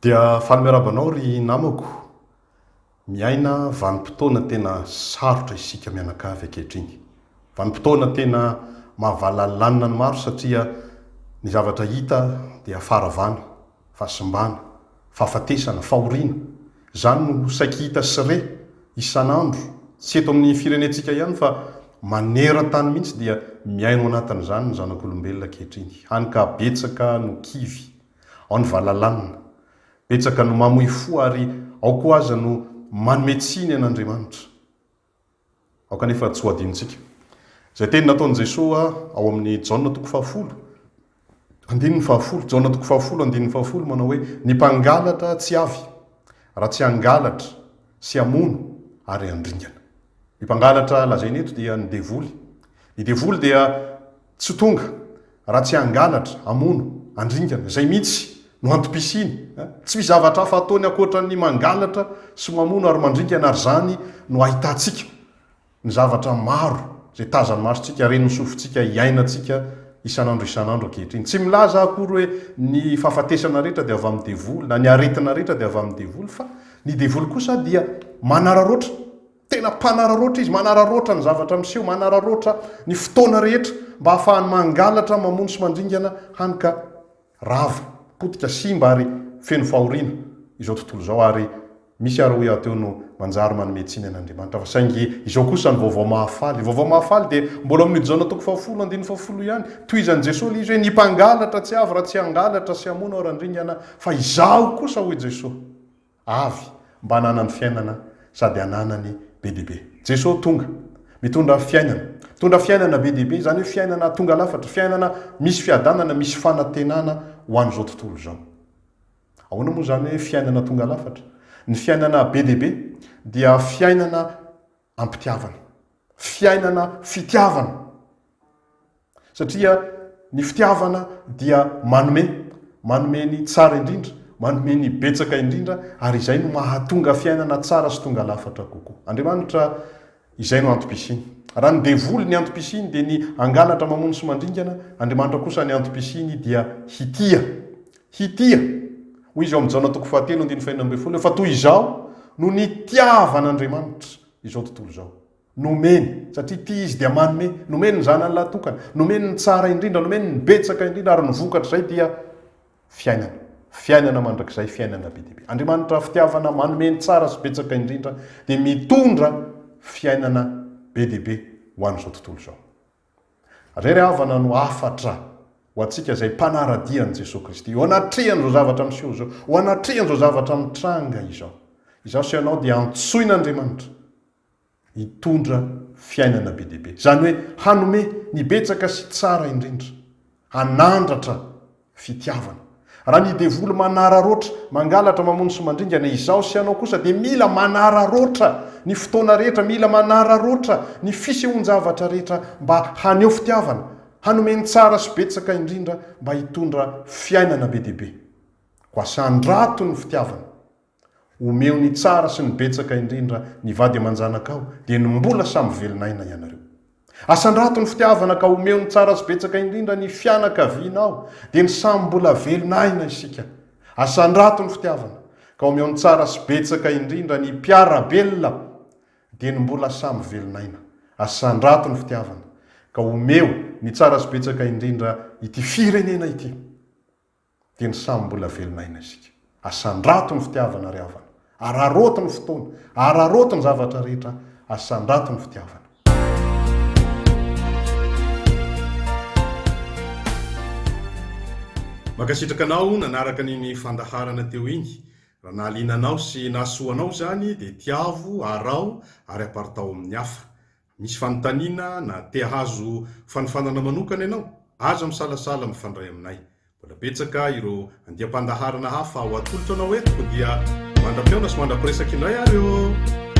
Dia fanomerabanao ry namako, miaina vanim-potoana tena sarotra isika mianakavy ankehitriny. Vanim-potoana tena mahavalanina ny maro satria ny zavatra hita dia faharavana, fahasimbana, fahafatesana, fahoriana. Zany no saiky hita sire isan'andro, tsy eto amin'ny firenentsika ihany fa maneran-tany mihitsy dia miaino anatin'izany ny zanak'olombelona ankehitriny. Hany ka betsaka no kivy, ao ny valalanina, betsaka no mamoy fo ary ao koa aza no manome tsiny an'Andriamanitra. Ao kanefa tsy ho adinontsika. Izay teny nataon'i Jesosy ao amin'ny Jaona 10, andininy 10, Jaona 10, andininy 10 manao hoe ny mpangalatra tsy avy, raha tsy hangalatra, sy hamono ary handringana. Ny mpangalatra lazainy eto dia ny devoly. Ny devoly dia tsy tonga raha tsy hangalatra, hamono, handringana. Izay mihitsy no antom-pisiny. Tsy misy zavatra hafa ataony ankoatra ny mangalatra sy mamono ary mandringana, ary zany no ahitantsika ny zavatra maro zay tazany masontsika, reny sofintsika, iainantsika isan'andro ankehitriny. Tsy milaza akory hoe ny fahafatesana rehetra dia avy amin'ny devoly, na ny aretina rehetra dia avy amin'ny devoly, fa ny devoly kosa dia manararoatra, tena mpanararoatra izy, manararoatra ny zavatra miseho, manararoatra ny fotoana rehetra mba hahafahany mangalatra, mamono sy mandringana, hany ka rava, potika, simba ary feno fahoriana izao tontolo izao. Ary misy ary hoe ateo no manjary manome tsiny an'Andriamanitra. Fa saingy izao kosa ny vaovao mahafaly. Ny vaovao mahafaly dia mbola amin'ny Jaona 10, andininy 10 ihany. Toizan'i Jesosy izy hoe ny mpangalatra tsy avy raha tsy hangalatra sy hamono ary handringana, fa izaho kosa hoy Jesosy avy mba hananany fiainana sady hananany be dia be. Jesosy tonga mitondra fiainana, mitondra fiainana be dia be, zany hoe fiainana tonga lafatra, fiainana misy fiadanana, misy fanantenana ho an'izao tontolo izao. Ahoana moa zany hoe fiainana tonga lafatra? Ny fiainana be dia be dia fiainana ampitiavana, fiainana fitiavana. Satria ny fitiavana dia manome ny tsara indrindra, manome ny betsaka indrindra, ary izay no mahatonga fiainana tsara sy tonga lafatra kokoa. Andriamanitra izay no antom-pisiny. Raha ny devoly ny antom-pisiny dia ny angalatra, mamono sy mandringana, Andriamanitra kosa ny antom-pisiny dia hitia. Hoy izy ao amin'ny Jaona 11, andininy 12, fa toy izao no nitiavan'Andriamanitra izao tontolo izao. Nomeny, satria tia izy dia manome, nomeny ny zanany lahatokana, nomeny ny tsara indrindra, nomeny ny betsaka indrindra, ary ny vokatra izay dia fiainana mandrakizay, fiainana be dia be. Andriamanitra fitiavana, manome ny tsara sy betsaka indrindra, dia mitondra fiainana be dia be ho an'izao tontolo izao. Rery havana no afatra ho antsika izay mpanaradian'i Jesosy Kristy, ho anatrehany izao zavatra miseho izao, ho anatrehany izao zavatra mitranga izao. Izao sy ianao dia antsoin'Andriamanitra hitondra fiainana be dia be. Zany hoe hanome ny betsaka sy tsara indrindra, hanandratra fitiavana. Raha ny devoly manararoatra, mangalatra, mamono sy mandringana, izao sy ianao kosa dia mila manararoatra ny fotoana rehetra, mila manararoatra ny fisehoan-javatra rehetra mba haneho fitiavana, hanomeny tsara sy betsaka indrindra mba hitondra fiainana be dia be. Ko Asandrato ny fitiavana, omeo ny tsara sy ny betsaka indrindra ny vady aman-janakao, dia ny mbola samy velon'aina ianareo. Asandrato ny fitiavana ka omeo ny tsara sy betsaka indrindra ny fianakavianao, dia ny samy mbola velon'aina isika. Asandrato ny fitiavana ka omeo ny tsara sy betsaka indrindra ny mpiarabelona, dia ny mbola samy velon'aina. Asandrato ny fitiavana ka omeo ny tsara sy betsaka indrindra ity firenena ity, dia ny samy mbola velon'aina isika. Asandrato ny fitiavana ry havana, araroto ny fotoana, araroto ny zavatra rehetra, asandrato ny fitiavana. Makasitraka anao nanaraka niny fandaharana teo iny. Raha nahalinanao sy nahasoanao zany dia tiavo, arao ary aparitao amin'ny hafa. Misy fanontaniana na te hahazo fanofanana manokana ianao, aza misalasala mifandray aminay. Mbola betsaka ireo andiam-pandaharana hafa ho atolotra anao etiko dia mandra-piaona sy mandra-piresaka indray ary eo.